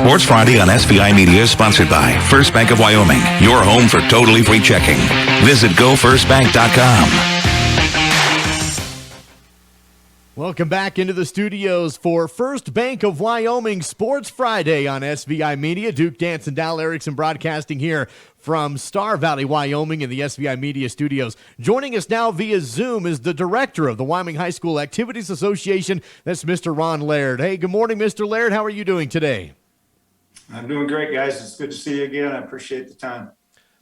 Sports Friday on SVI Media is sponsored by First Bank of Wyoming, your home for totally free checking. Visit gofirstbank.com. Welcome back into the studios for First Bank of Wyoming Sports Friday on SVI Media. Duke Dance and Dahl Erickson broadcasting here from Star Valley, Wyoming in the SVI Media studios. Joining us now via Zoom is the director of the Wyoming High School Activities Association. That's Mr. Ron Laird. Hey, good morning, Mr. Laird. How are you doing today? I'm doing great, guys. It's good to see you again. I appreciate the time.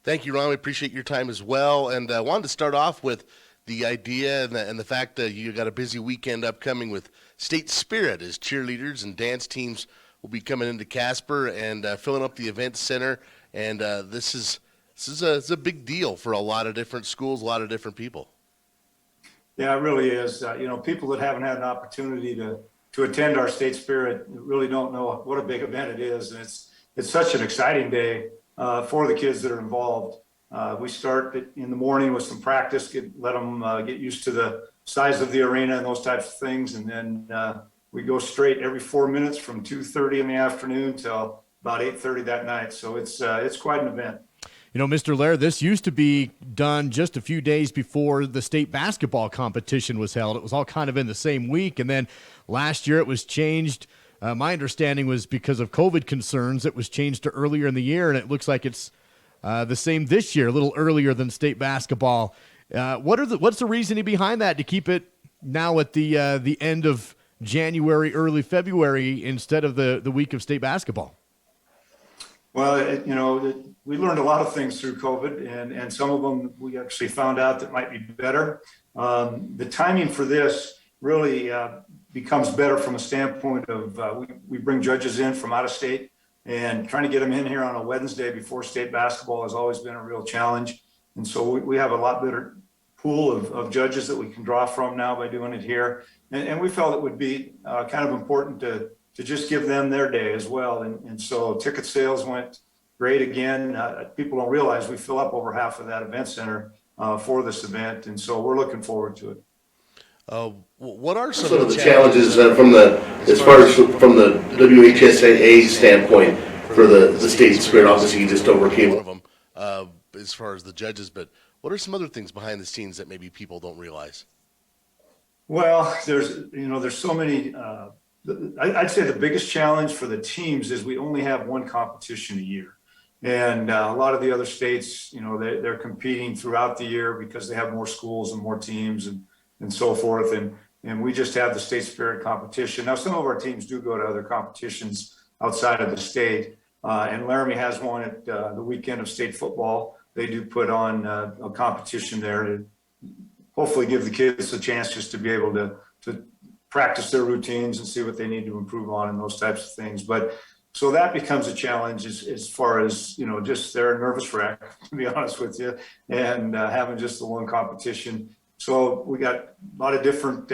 Thank you, Ron. We appreciate your time as well. And I wanted to start off with the idea and the fact that you got a busy weekend upcoming with State Spirit as cheerleaders and dance teams will be coming into Casper and filling up the event center. And this is a big deal for a lot of different schools, a lot of different people. Yeah, it really is. People that haven't had an opportunity to attend our State Spirit really don't know what a big event it is. And it's such an exciting day for the kids that are involved. We start in the morning with some practice, let them get used to the size of the arena and those types of things. And then we go straight every 4 minutes from 2:30 in the afternoon till about 8:30 that night. So it's quite an event. You know, Mr. Laird, this used to be done just a few days before the state basketball competition was held. It was all kind of in the same week. And then last year it was changed. My understanding was because of COVID concerns, it was changed to earlier in the year. And it looks like it's the same this year, a little earlier than state basketball. What's the reasoning behind that to keep it now at the end of January, early February instead of the week of state basketball? Well, we learned a lot of things through COVID, and some of them we actually found out that might be better. The timing for this really becomes better from a standpoint of we bring judges in from out of state. And trying to get them in here on a Wednesday before state basketball has always been a real challenge. And so we have a lot better pool of judges that we can draw from now by doing it here. And we felt it would be kind of important to just give them their day as well. And so ticket sales went great again. People don't realize we fill up over half of that event center for this event. And so we're looking forward to it. What are some of the challenges from the WHSAA standpoint for the State Spirit? Obviously, you just overcame one of them as far as the judges, but what are some other things behind the scenes that maybe people don't realize? Well, there's so many. I'd say the biggest challenge for the teams is we only have one competition a year, and a lot of the other states, they're competing throughout the year because they have more schools and more teams and so forth. And we just have the State Spirit competition. Now, some of our teams do go to other competitions outside of the state. And Laramie has one at the weekend of state football. They do put on a competition there to hopefully give the kids a chance just to be able to practice their routines and see what they need to improve on and those types of things. But so that becomes a challenge as far as, just they're a nervous wreck, to be honest with you, and having just the one competition. So we got a lot of different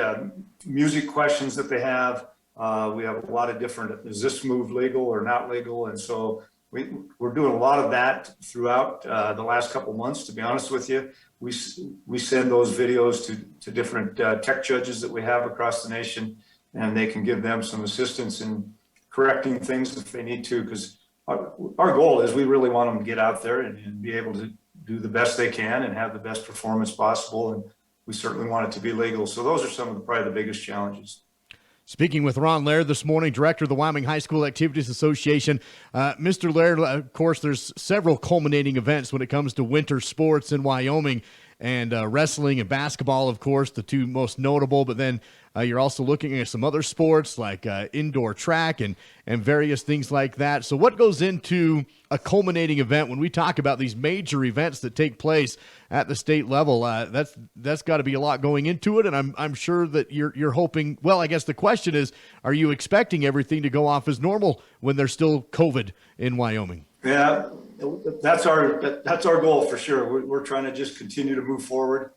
music questions that they have. We have a lot of different, is this move legal or not legal? And so we're doing a lot of that throughout the last couple of months, to be honest with you. We send those videos to different tech judges that we have across the nation, and they can give them some assistance in correcting things if they need to, because our goal is we really want them to get out there and be able to do the best they can and have the best performance possible. And we certainly want it to be legal. So those are some of probably the biggest challenges. Speaking with Ron Laird this morning, director of the Wyoming High School Activities Association. Mr. Laird, of course, there's several culminating events when it comes to winter sports in Wyoming, and wrestling and basketball, of course, the two most notable. But then you're also looking at some other sports like indoor track and various things like that. So what goes into a culminating event when we talk about these major events that take place at the state level? That's got to be a lot going into it, and I'm sure that you're hoping. Well, I guess the question is, are you expecting everything to go off as normal when there's still COVID in Wyoming? Yeah, that's our goal for sure. We're trying to just continue to move forward.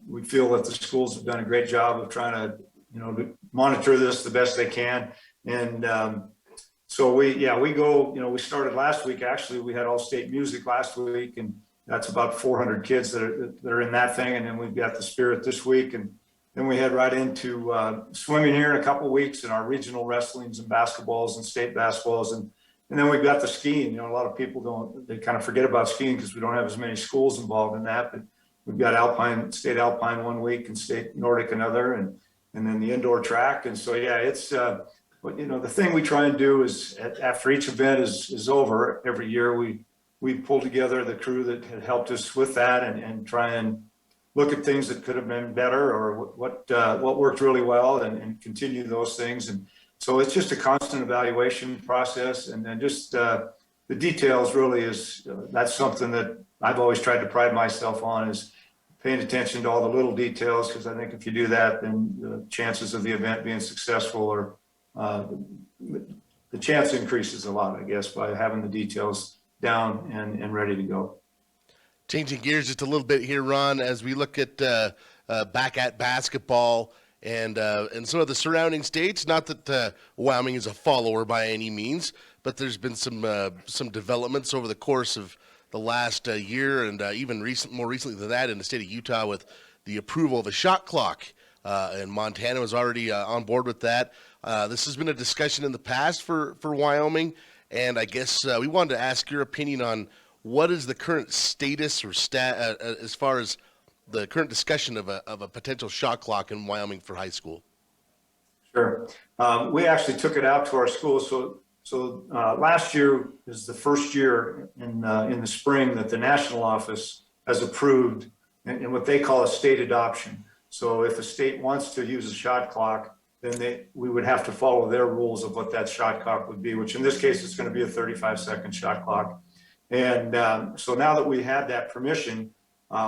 We feel that the schools have done a great job of trying to monitor this the best they can. And so we go, we started last week. Actually, we had all state music last week, and that's about 400 kids that are in that thing. And then we've got the Spirit this week, and then we head right into swimming here in a couple of weeks, and our regional wrestlings and basketballs and state basketballs, and then we've got the skiing. A lot of people they kind of forget about skiing because we don't have as many schools involved in that, but we've got state alpine 1 week and state Nordic another, and then the indoor track. And so, yeah, it's, the thing we try and do is after each event is over every year, we pull together the crew that had helped us with that and try and look at things that could have been better or what worked really well and continue those things. And so it's just a constant evaluation process. And then just the details really that's something that I've always tried to pride myself on, is paying attention to all the little details, because I think if you do that, then the chances of the event being successful the chance increases a lot, I guess, by having the details down and ready to go. Changing gears just a little bit here, Ron, as we look at back at basketball and some of the surrounding states. Not that Wyoming is a follower by any means, but there's been some developments over the course of the last year, and even more recently than that, in the state of Utah with the approval of a shot clock. And Montana was already on board with that. This has been a discussion in the past for Wyoming, and I guess we wanted to ask your opinion on what is the current status or as far as the current discussion of a potential shot clock in Wyoming for high school. Sure. We actually took it out to our schools. So last year is the first year in the spring that the national office has approved in what they call a state adoption. So if a state wants to use a shot clock, then we would have to follow their rules of what that shot clock would be, which in this case is going to be a 35-second shot clock. And so now that we had that permission,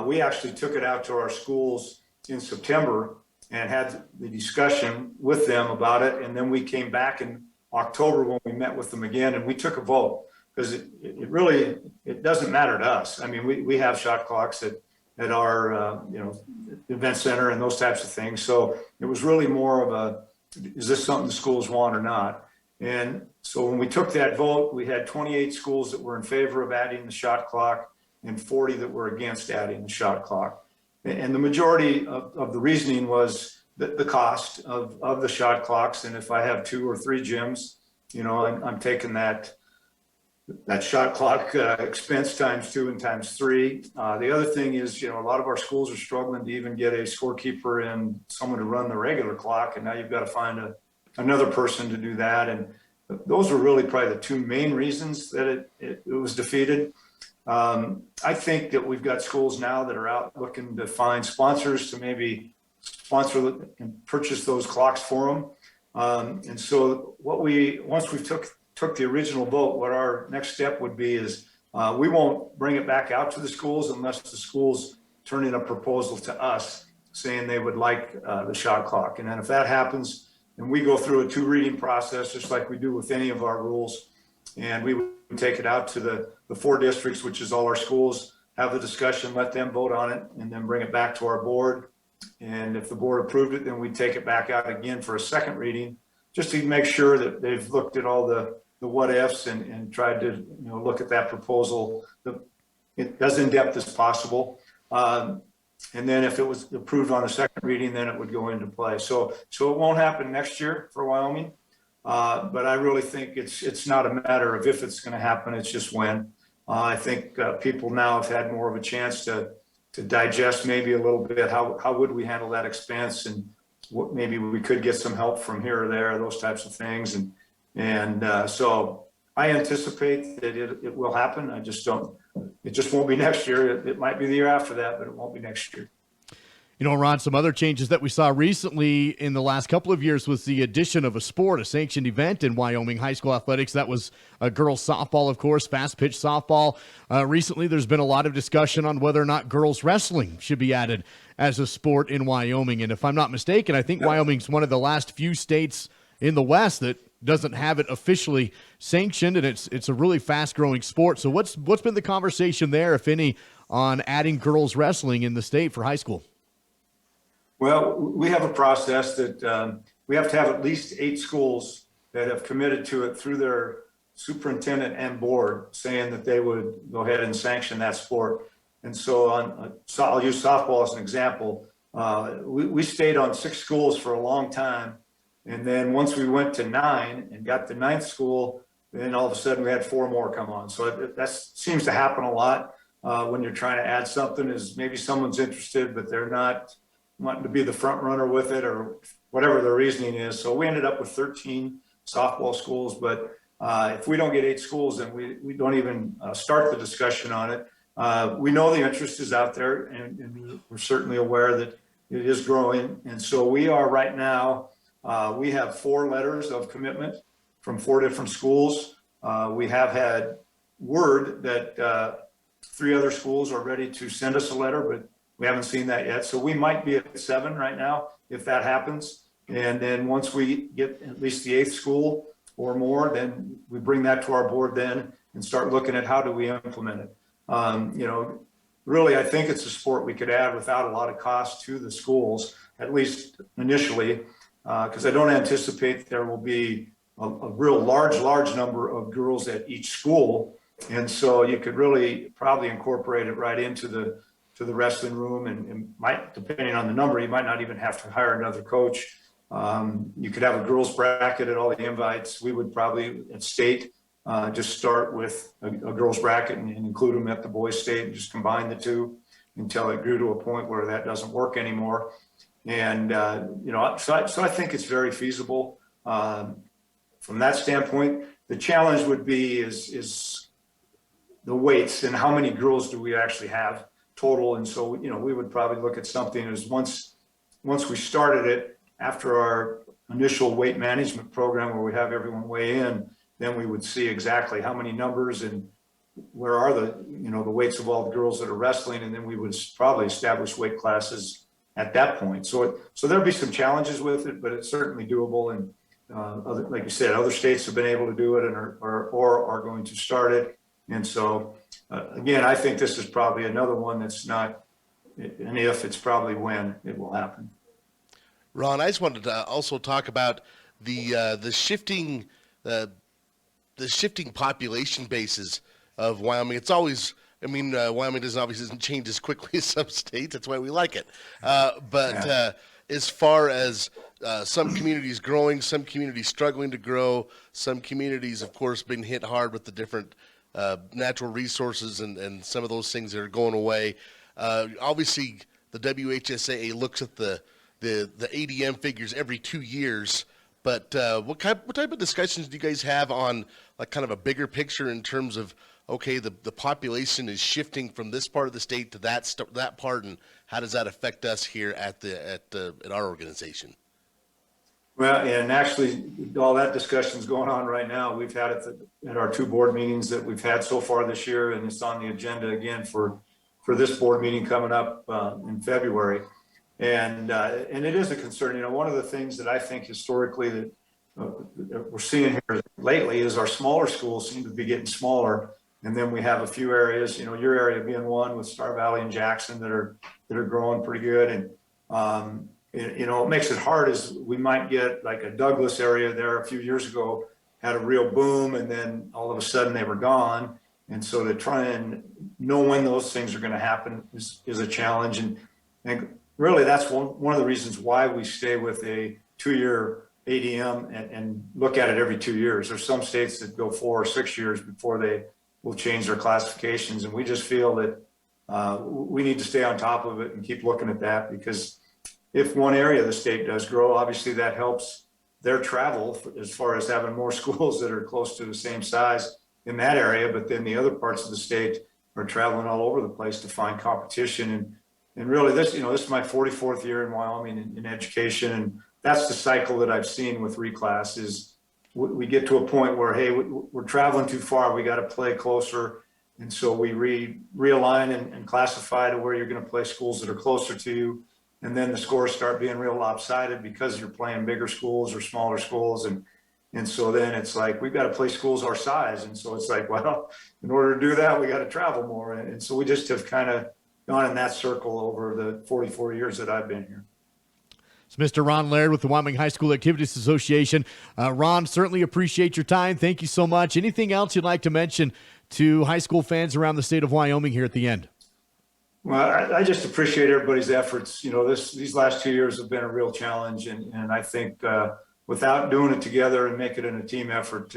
we actually took it out to our schools in September and had the discussion with them about it. And then we came back in October when we met with them again, and we took a vote, because it doesn't matter to us. I mean, we have shot clocks at our event center and those types of things. So it was really more of is this something the schools want or not? And so when we took that vote, we had 28 schools that were in favor of adding the shot clock and 40 that were against adding the shot clock. And the majority of the reasoning was the cost of the shot clocks. And if I have 2 or 3 gyms, I'm taking that shot clock expense times 2 and times 3. The other thing is, a lot of our schools are struggling to even get a scorekeeper and someone to run the regular clock. And now you've got to find another person to do that. And those were really probably the 2 main reasons that it was defeated. I think that we've got schools now that are out looking to find sponsors to maybe sponsor and purchase those clocks for them. And so once we took the original vote, what our next step would be is we won't bring it back out to the schools unless the schools turn in a proposal to us saying they would like the shot clock. And then if that happens, then we go through a 2 reading process, just like we do with any of our rules. And we would take it out to the 4 districts, which is all our schools, have the discussion, let them vote on it, and then bring it back to our board. And if the board approved it, then we take it back out again for a second reading, just to make sure that they've looked at all the what ifs and tried to look at that proposal as in depth as possible. And then if it was approved on a second reading, then it would go into play. So it won't happen next year for Wyoming. But I really think it's not a matter of if it's going to happen, it's just when. I think people now have had more of a chance to digest maybe a little bit how would we handle that expense, and what maybe we could get some help from here or there, those types of things. And so I anticipate that it will happen. It just won't be next year. It might be the year after that, but it won't be next year. Ron, some other changes that we saw recently in the last couple of years was the addition of a sanctioned event in Wyoming high school athletics. That was girls softball, of course, fast pitch softball. Recently, there's been a lot of discussion on whether or not girls wrestling should be added as a sport in Wyoming. And if I'm not mistaken, I think Wyoming's one of the last few states in the West that doesn't have it officially sanctioned, and it's a really fast-growing sport. So what's been the conversation there, if any, on adding girls wrestling in the state for high school? Well, we have a process that we have to have at least 8 schools that have committed to it through their superintendent and board, saying that they would go ahead and sanction that sport. And so I'll use softball as an example. We stayed on 6 schools for a long time. And then once we went to 9 and got the 9th school, then all of a sudden we had 4 more come on. So that seems to happen a lot when you're trying to add something, is maybe someone's interested, but they're not wanting to be the front runner with it, or whatever their reasoning is. So we ended up with 13 softball schools, but if we don't get 8 schools, then we don't even start the discussion on it. We know the interest is out there, and we're certainly aware that it is growing. And so we are right now, we have 4 letters of commitment from 4 different schools. We have had word that 3 other schools are ready to send us a letter, but we haven't seen that yet. So we might be at 7 right now if that happens. And then once we get at least the 8th school or more, then we bring that to our board then and start looking at how do we implement it. Really, I think it's a sport we could add without a lot of cost to the schools, at least initially, because I don't anticipate there will be a real large number of girls at each school. And so you could really probably incorporate it right into the wrestling room, and might, depending on the number, you might not even have to hire another coach. You could have a girls bracket at all the invites. We would probably at state just start with a girls bracket and include them at the boys state, and just combine the 2 until it grew to a point where that doesn't work anymore. And so I think it's very feasible from that standpoint. The challenge would be is the weights and how many girls do we actually have total. And so we would probably look at something as once we started it, after our initial weight management program where we have everyone weigh in, then we would see exactly how many numbers and where are the weights of all the girls that are wrestling, and then we would probably establish weight classes at that point. So there'll be some challenges with it, but it's certainly doable. And like you said, other states have been able to do it and are going to start it. And so again, I think this is probably another one that's not an if, it's probably when it will happen. Ron, I just wanted to also talk about the shifting population bases of Wyoming. It's always, Wyoming doesn't change as quickly as some states. That's why we like it. As far as some communities growing, some communities struggling to grow, some communities, of course, being hit hard with the different natural resources and some of those things that are going away. Obviously, the WHSAA looks at the ADM figures every 2 years. But what type of discussions do you guys have on like kind of a bigger picture in terms of, okay, the population is shifting from this part of the state to that part, and how does that affect us here at our organization? Well, and actually, all that discussion is going on right now. We've had it at our 2 board meetings that we've had so far this year, and it's on the agenda again for this board meeting coming up in February. And it is a concern. One of the things that I think historically that we're seeing here lately is our smaller schools seem to be getting smaller. And then we have a few areas, your area being one with Star Valley and Jackson that are growing pretty good. And, what makes it hard is we might get like a Douglas area there a few years ago had a real boom, and then all of a sudden they were gone. And so to try and know when those things are going to happen is a challenge. And really, that's one of the reasons why we stay with a 2-year ADM and look at it every 2 years. There's some states that go 4 or 6 years before they will change their classifications. And we just feel that we need to stay on top of it and keep looking at that, because if one area of the state does grow, obviously that helps their travel as far as having more schools that are close to the same size in that area. But then the other parts of the state are traveling all over the place to find competition. And really, this is my 44th year in Wyoming in education, and that's the cycle that I've seen with reclass is we get to a point where, hey, we're traveling too far. We got to play closer, and so we realign and classify to where you're going to play schools that are closer to you, and then the scores start being real lopsided because you're playing bigger schools or smaller schools, and so then it's like we've got to play schools our size, and so it's like, well, in order to do that, we got to travel more, and so we just have kind of gone in that circle over the 44 years that I've been here. It's Mr. Ron Laird with the Wyoming High School Activities Association. Ron, certainly appreciate your time. Thank you so much. Anything else you'd like to mention to high school fans around the state of Wyoming here at the end? Well, I just appreciate everybody's efforts. These last 2 years have been a real challenge, and I think without doing it together and making it a team effort,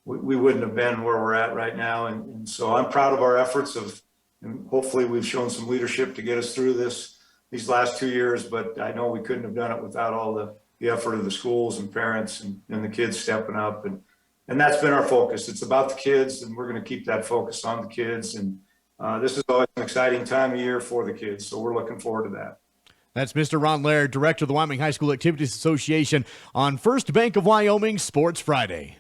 we wouldn't have been where we're at right now. And so I'm proud of our efforts and hopefully we've shown some leadership to get us through these last 2 years. But I know we couldn't have done it without all the effort of the schools and parents and the kids stepping up, and that's been our focus. It's about the kids, and we're going to keep that focus on the kids. And this is always an exciting time of year for the kids, so we're looking forward to that. That's Mr. Ron Laird, Director of the Wyoming High School Activities Association, on First Bank of Wyoming Sports Friday.